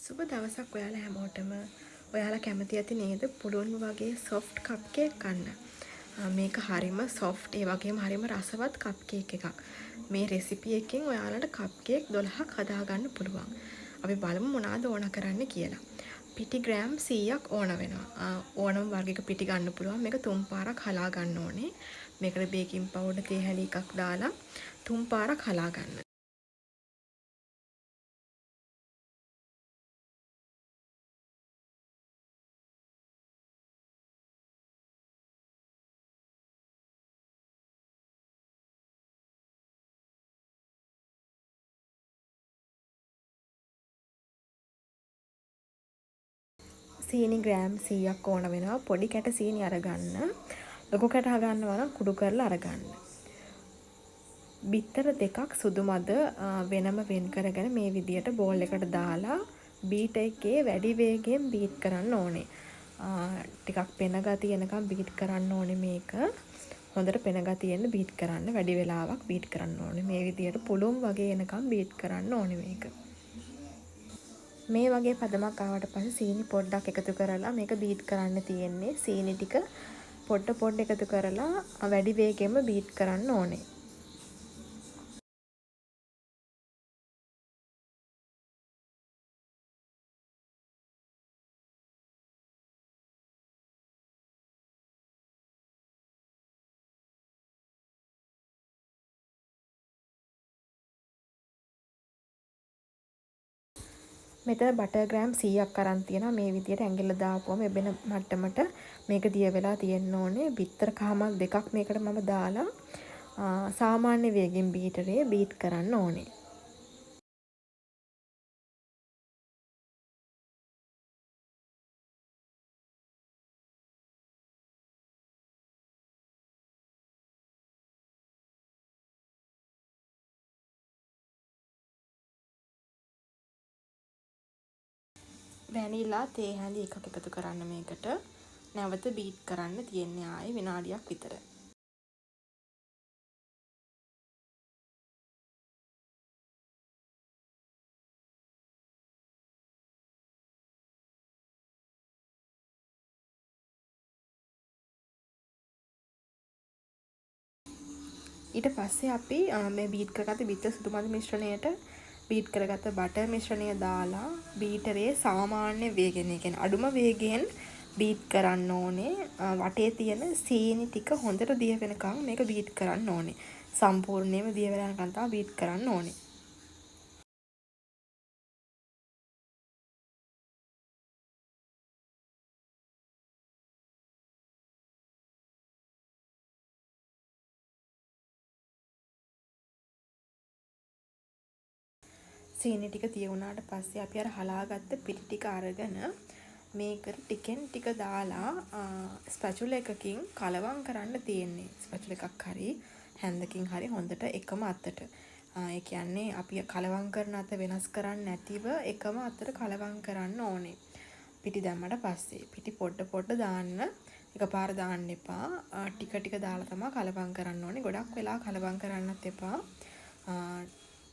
සුබ දවසක් ඔයාලා හැමෝටම. ඔයාලා කැමති ඇති නේද පුළුවන් වගේ සොෆ්ට් කප් කේක් කන්න. මේක හරිම සොෆ්ට් ඒ වගේම හරිම රසවත් කප් කේක් එකක්. මේ රෙසිපි එකෙන් ඔයාලට කප් කේක් 12ක් හදාගන්න පුළුවන්. අපි බලමු මොනවද ඕන කරන්න කියලා. පිටි ග්‍රෑම් 100ක් ඕන වෙනවා. ඕනම වර්ගයක පිටි ගන්න පුළුවන්. මේක 3 පාරක් හලා ගන්න ඕනේ. මේකට බේකින් පවුඩර් තේ හැලි එකක් දාලා 3 පාරක් හලා ගන්න. සීනි ග්‍රෑම් 100ක් ඕන වෙනවා. පොඩි කැට සීනි අරගන්න. ලොකු කැට ගන්නවා නම් කුඩු කරලා අරගන්න. බිත්තර දෙකක් සුදු මද වෙනම වෙන් කරගෙන මේ විදියට බෝල් එකට දාලා බීටර් එකේ වැඩි වේගයෙන් බීට් කරන්න ඕනේ. ටිකක් පෙන ගතිය එනකම් බීට් කරන්න ඕනේ මේක. හොඳට පෙන ගතිය එන්න බීට් කරන්න වැඩි වෙලාවක් බීට් කරන්න ඕනේ. මේ විදියට පුළුම් වගේ එනකම් බීට් කරන්න ඕනේ මේක. මේ වගේ පදමක් ආවට පස්සේ සීනි පොඩ්ඩක් එකතු කරලා මේක බීට් කරන්න තියෙන්නේ. සීනි ටික පොඩ එකතු කරලා වැඩි වේගෙන්ම බීට් කරන්න ඕනේ. මෙතන බටර් ග්‍රෑම් 100ක් අරන් තියෙනවා. මේ විදියට ඇඟිල්ල දාපුවම එබෙන මට්ටමට මේක දිය වෙලා තියෙන්න ඕනේ. බිත්තර කහමක් දෙකක් මේකට මම දාලා සාමාන්‍ය වේගෙන් බීටරේ බීට් කරන්න ඕනේ. වැනිලා තේ හැලි එකක් එකතු කරන්න මේකට. නැවත බීට් කරන්න තියෙන්නේ ආයේ විනාඩියක් විතර. ඊට පස්සේ අපි මේ බීට් කරගත්ත බිත්තර සුදු මද මිශ්‍රණයට බීට් කරගත්ත බටර් මිශ්‍රණය දාලා බීටරේ සාමාන්‍ය වේගයෙන්, ඒ කියන්නේ අඩුම වේගයෙන් බීට් කරන්න ඕනේ. වටේ තියෙන සීනි ටික හොඳට දිය වෙනකන් මේක බීට් කරන්න ඕනේ. සම්පූර්ණයෙන්ම දිය වෙලා යනකන් තමයි බීට් කරන්න ඕනේ. සීනි ටික තිය වුණාට පස්සේ අපි අර හලාගත්ත පිටි ටික අරගෙන මේකට ටිකෙන් ටික දාලා ස්පැචුලා එකකින් කලවම් කරන්න තියෙන්නේ. ස්පැචුලා එකක් හරි හැන්දකින් හරි හොඳට එකම අතට. ඒ කියන්නේ අපි කලවම් කරන අත වෙනස් කරන්නේ නැතිව එකම අතට කලවම් කරන්න ඕනේ. පිටි දැම්මට පස්සේ පිටි පොඩ දාන්න. එකපාර දාන්න එපා. ටික දාලා තමයි කලවම් කරන්න ඕනේ. ගොඩක් වෙලා කලවම් කරන්නත් එපා.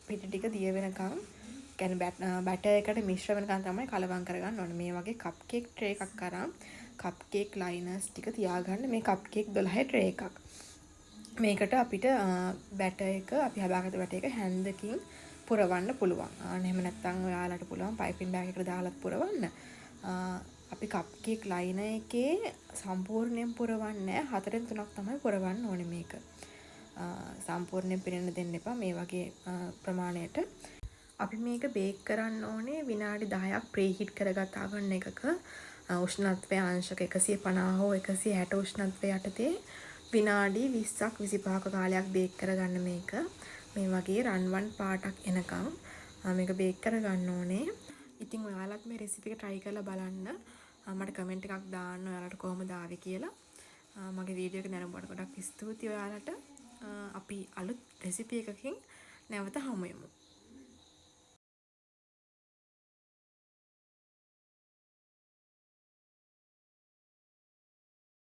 පිටි ටික දිය වෙනකන් කියන්නේ බැටර් එකට මිශ්‍ර වෙනකන් තමයි කලවම් කරගන්න ඕනේ. මේ වගේ කප් කේක් ට්‍රේ එකක් අරන් කප් කේක් ලයිනර්ස් ටික තියාගන්න. මේ කප් කේක් 12 ට්‍රේ එකක්. මේකට අපිට බැටර් එක අපි හදාගත්ත බැටර් එක හැන්දකින් පුරවන්න පුළුවන්. එහෙම නැත්නම් ඔයාලට පුළුවන් පයිපින් බෑග් එකකට දාලත් පුරවන්න. අපි කප් කේක් ලයිනර් එකේ සම්පූර්ණයෙන් පුරවන්නේ 4න් 3ක් තමයි පුරවන්න ඕනේ මේක. සම්පූර්ණයෙන් පිරෙන්න දෙන්න එපා මේ වගේ ප්‍රමාණයට. අපි මේක බේක් කරන්න ඕනේ විනාඩි 10ක් ප්‍රීහීට් කරගත් oven එකක උෂ්ණත්වය අංශක 150 හෝ 160 උෂ්ණත්වය යටතේ විනාඩි 20ක් 25ක කාලයක් බේක් කරගන්න මේක. මේ වගේ රන්වන් පාටක් එනකම් මේක බේක් කරගන්න ඕනේ. ඉතින් ඔයාලත් මේ රෙසිපි එක try කරලා බලන්න. මට කමෙන්ට් එකක් දාන්න ඔයාලට කොහොමද ආවේ කියලා. මගේ වීඩියෝ එක දැනුම්වට ගොඩක් ස්තුතියි ඔයාලට. අපි අලුත් රෙසිපි එකකින් නැවත හමු වෙමු.